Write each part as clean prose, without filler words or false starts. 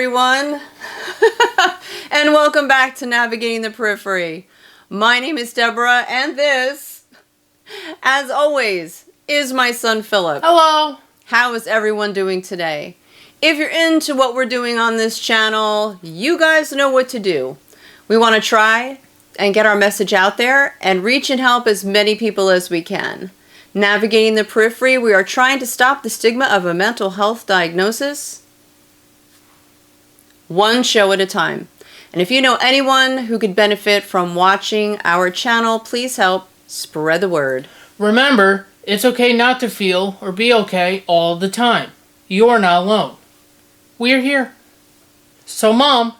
everyone, and welcome back to Navigating the Periphery. My name is Deborah, and this, as always, is my son Philip. Hello! How is everyone doing today? If you're into what we're doing on this channel, you guys know what to do. We want to try and get our message out there and reach and help as many people as we can. Navigating the Periphery, we are trying to stop the stigma of a mental health diagnosis, one show at a time. And if you know anyone who could benefit from watching our channel, please help spread the word. Remember, it's okay not to feel or be okay all the time. You are not alone. We're here. So, Mom,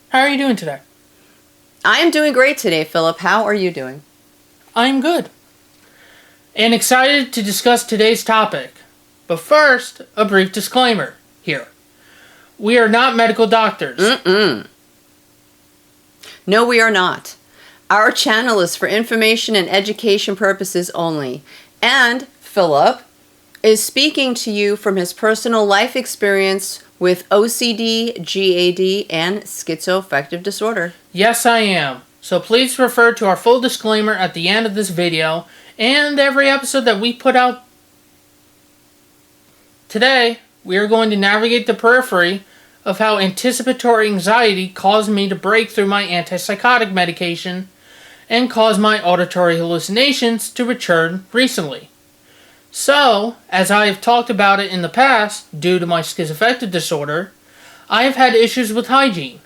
how are you doing today? I am doing great today, Philip. How are you doing? I'm good. And excited to discuss today's topic. But first, a brief disclaimer here. We are not medical doctors. No, we are not. Our channel is for information and education purposes only. And Philip is speaking to you from his personal life experience with OCD, GAD, and schizoaffective disorder. Yes, I am. So please refer to our full disclaimer at the end of this video and every episode that we put out. Today, we are going to navigate the periphery of how anticipatory anxiety caused me to break through my antipsychotic medication and caused my auditory hallucinations to return recently. So, as I have talked about it in the past, due to my schizoaffective disorder, I have had issues with hygiene.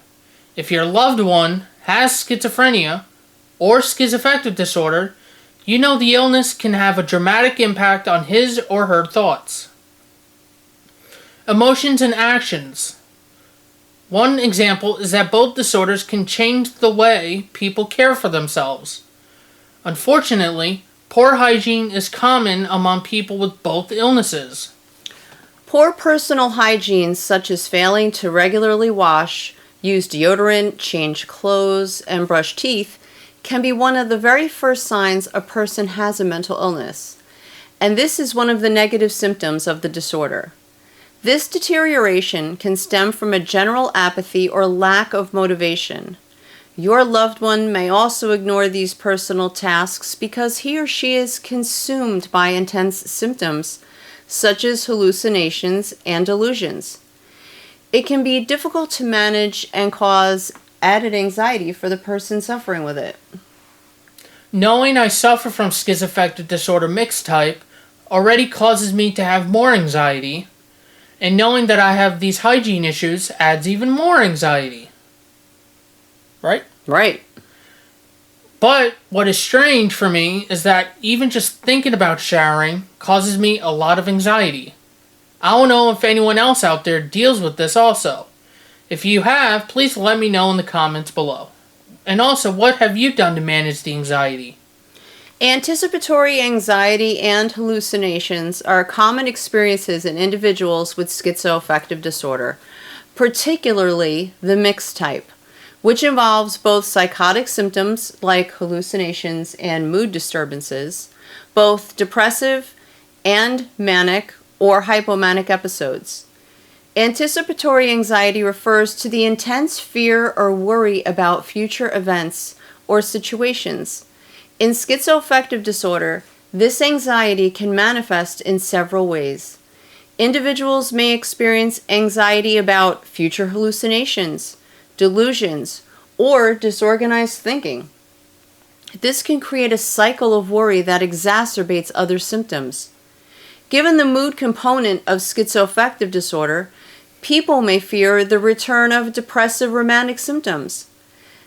If your loved one has schizophrenia or schizoaffective disorder, you know the illness can have a dramatic impact on his or her thoughts, emotions, and actions. One example is that both disorders can change the way people care for themselves. Unfortunately, poor hygiene is common among people with both illnesses. Poor personal hygiene, such as failing to regularly wash, use deodorant, change clothes, and brush teeth, can be one of the very first signs a person has a mental illness. And this is one of the negative symptoms of the disorder. This deterioration can stem from a general apathy or lack of motivation. Your loved one may also ignore these personal tasks because he or she is consumed by intense symptoms, such as hallucinations and delusions. It can be difficult to manage and cause added anxiety for the person suffering with it. Knowing I suffer from schizoaffective disorder mixed type already causes me to have more anxiety, and knowing that I have these hygiene issues adds even more anxiety. Right? Right. But what is strange for me is that even just thinking about showering causes me a lot of anxiety. I don't know if anyone else out there deals with this also. If you have, please let me know in the comments below. And also, what have you done to manage the anxiety? Anticipatory anxiety and hallucinations are common experiences in individuals with schizoaffective disorder, particularly the mixed type, which involves both psychotic symptoms like hallucinations and mood disturbances, both depressive and manic or hypomanic episodes. Anticipatory anxiety refers to the intense fear or worry about future events or situations. In schizoaffective disorder, this anxiety can manifest in several ways. Individuals may experience anxiety about future hallucinations, delusions, or disorganized thinking. This can create a cycle of worry that exacerbates other symptoms. Given the mood component of schizoaffective disorder, people may fear the return of depressive romantic symptoms.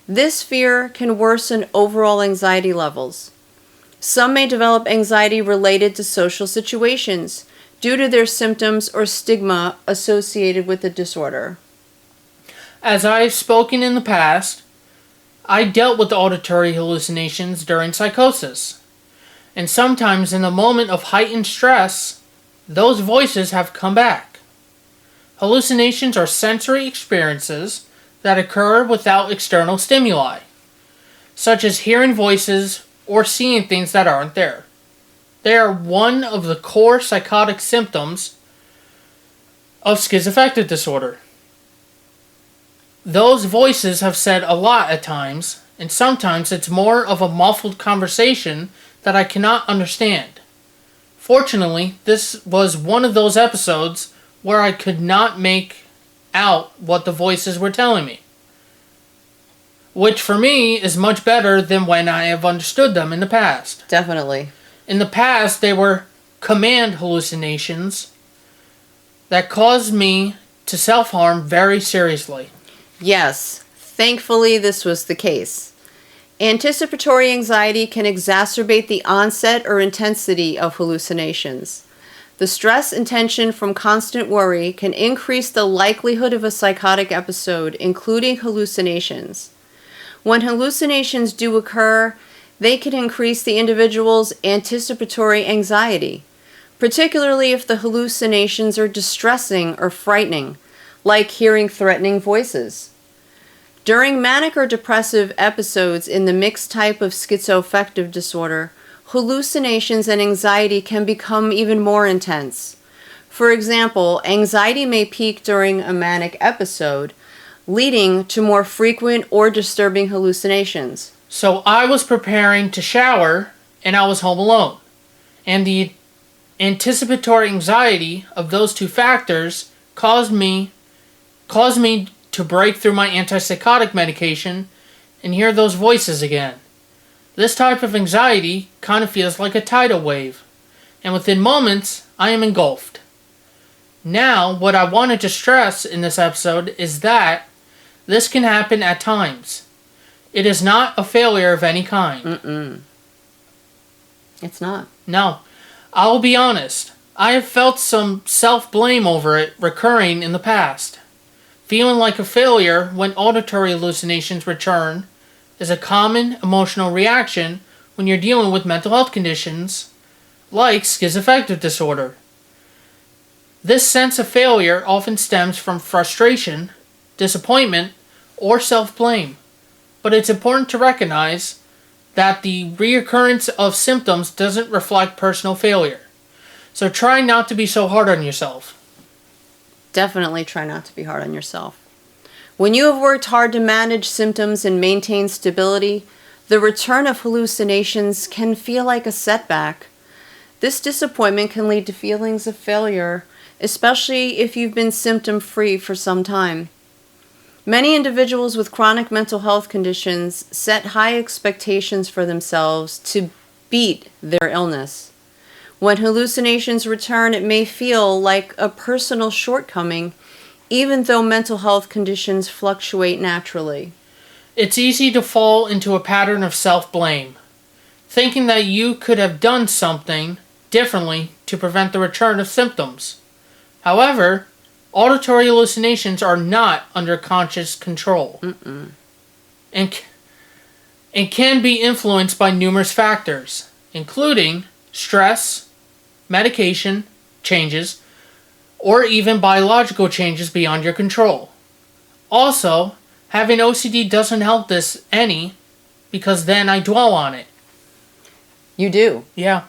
This fear can worsen overall anxiety levels. Some may develop anxiety related to social situations due to their symptoms or stigma associated with the disorder. As I've spoken in the past, I dealt with auditory hallucinations during psychosis. And sometimes in a moment of heightened stress, those voices have come back. Hallucinations are sensory experiences that occur without external stimuli, such as hearing voices or seeing things that aren't there. They are one of the core psychotic symptoms of schizoaffective disorder. Those voices have said a lot at times, and sometimes it's more of a muffled conversation that I cannot understand. Fortunately, this was one of those episodes where I could not make out what the voices were telling me, which for me is much better than when I have understood them in the past. Definitely. In the past, they were command hallucinations that caused me to self-harm very seriously. Yes, thankfully this was the case. Anticipatory anxiety can exacerbate the onset or intensity of hallucinations. The stress and tension from constant worry can increase the likelihood of a psychotic episode, including hallucinations. When hallucinations do occur, they can increase the individual's anticipatory anxiety, particularly if the hallucinations are distressing or frightening, like hearing threatening voices. During manic or depressive episodes in the mixed type of schizoaffective disorder, hallucinations and anxiety can become even more intense. For example, anxiety may peak during a manic episode, leading to more frequent or disturbing hallucinations. So I was preparing to shower, and I was home alone. And the anticipatory anxiety of those two factors caused me to break through my antipsychotic medication and hear those voices again. This type of anxiety kind of feels like a tidal wave, and within moments, I am engulfed. Now, what I wanted to stress in this episode is that this can happen at times. It is not a failure of any kind. It's not. No. I'll be honest. I have felt some self-blame over it recurring in the past. Feeling like a failure when auditory hallucinations return is a common emotional reaction when you're dealing with mental health conditions like schizoaffective disorder. This sense of failure often stems from frustration, disappointment, or self-blame. But it's important to recognize that the reoccurrence of symptoms doesn't reflect personal failure. So try not to be so hard on yourself. Definitely try not to be hard on yourself. When you have worked hard to manage symptoms and maintain stability, the return of hallucinations can feel like a setback. This disappointment can lead to feelings of failure, especially if you've been symptom-free for some time. Many individuals with chronic mental health conditions set high expectations for themselves to beat their illness. When hallucinations return, it may feel like a personal shortcoming, even though mental health conditions fluctuate naturally. It's easy to fall into a pattern of self-blame, thinking that you could have done something differently to prevent the return of symptoms. However, auditory hallucinations are not under conscious control and can be influenced by numerous factors, including stress, medication changes, or even biological changes beyond your control. Also, having OCD doesn't help this any, because then I dwell on it. You do. Yeah.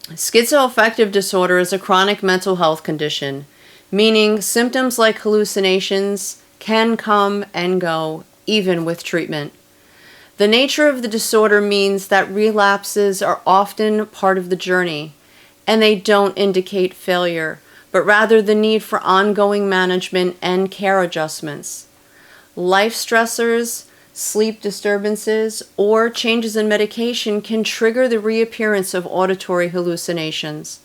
Schizoaffective disorder is a chronic mental health condition, meaning symptoms like hallucinations can come and go, even with treatment. The nature of the disorder means that relapses are often part of the journey, and they don't indicate failure, but rather the need for ongoing management and care adjustments. Life stressors, sleep disturbances, or changes in medication can trigger the reappearance of auditory hallucinations.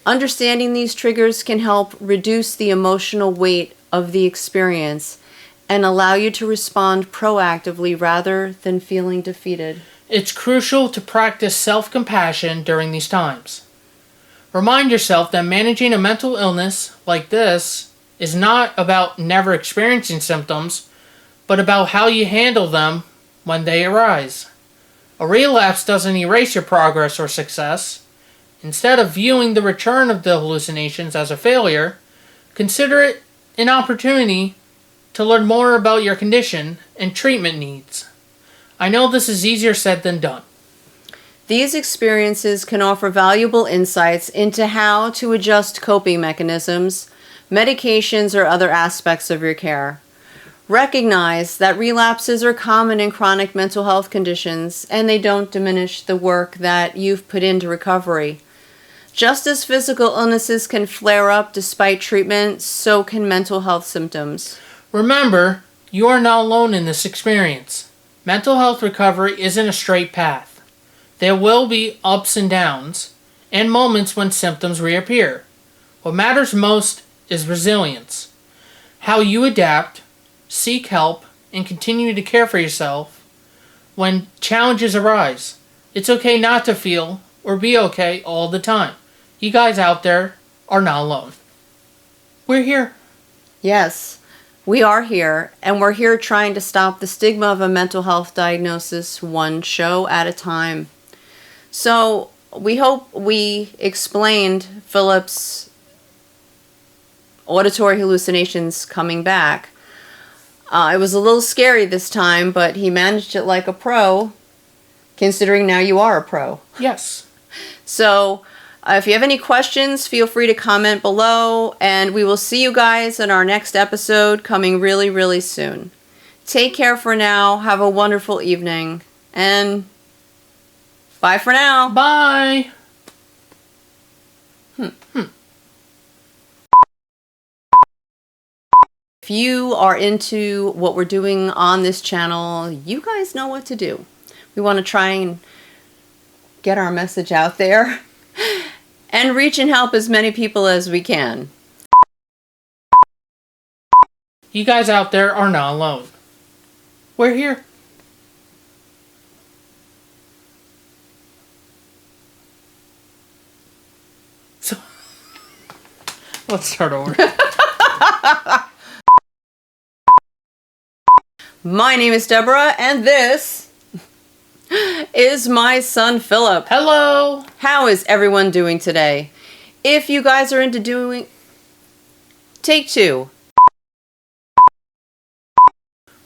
Understanding these triggers can help reduce the emotional weight of the experience and allow you to respond proactively rather than feeling defeated. It's crucial to practice self-compassion during these times. Remind yourself that managing a mental illness like this is not about never experiencing symptoms, but about how you handle them when they arise. A relapse doesn't erase your progress or success. Instead of viewing the return of the hallucinations as a failure, consider it an opportunity to learn more about your condition and treatment needs. I know this is easier said than done. These experiences can offer valuable insights into how to adjust coping mechanisms, medications, or other aspects of your care. Recognize that relapses are common in chronic mental health conditions, and they don't diminish the work that you've put into recovery. Just as physical illnesses can flare up despite treatment, so can mental health symptoms. Remember, you are not alone in this experience. Mental health recovery isn't a straight path. There will be ups and downs, and moments when symptoms reappear. What matters most is resilience. How you adapt, seek help, and continue to care for yourself when challenges arise. It's okay not to feel or be okay all the time. You guys out there are not alone. We're here. Yes, we are here, and we're here trying to stop the stigma of a mental health diagnosis one show at a time. So, we hope we explained Philip's auditory hallucinations coming back. It was a little scary this time, but he managed it like a pro, considering now you are a pro. Yes. So, if you have any questions, feel free to comment below, and we will see you guys in our next episode coming really, really soon. Take care for now. Have a wonderful evening, and bye for now. Bye. If you are into what we're doing on this channel, you guys know what to do. We want to try and get our message out there and reach and help as many people as we can. You guys out there are not alone. We're here. So, let's start over. My name is Deborah, and this is my son Philip. Hello. How is everyone doing today? If you guys are into doing... Take two.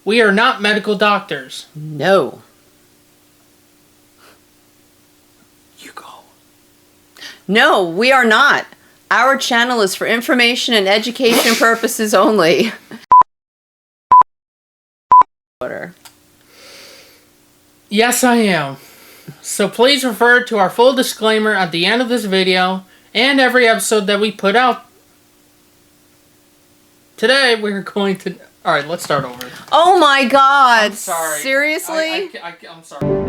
We are not medical doctors. No. You go. No, we are not. Our channel is for information and education purposes only. Yes, I am. So please refer to our full disclaimer at the end of this video and every episode that we put out. Today we're going to... Alright, let's start over. Oh my god. I'm sorry. Seriously? I'm sorry.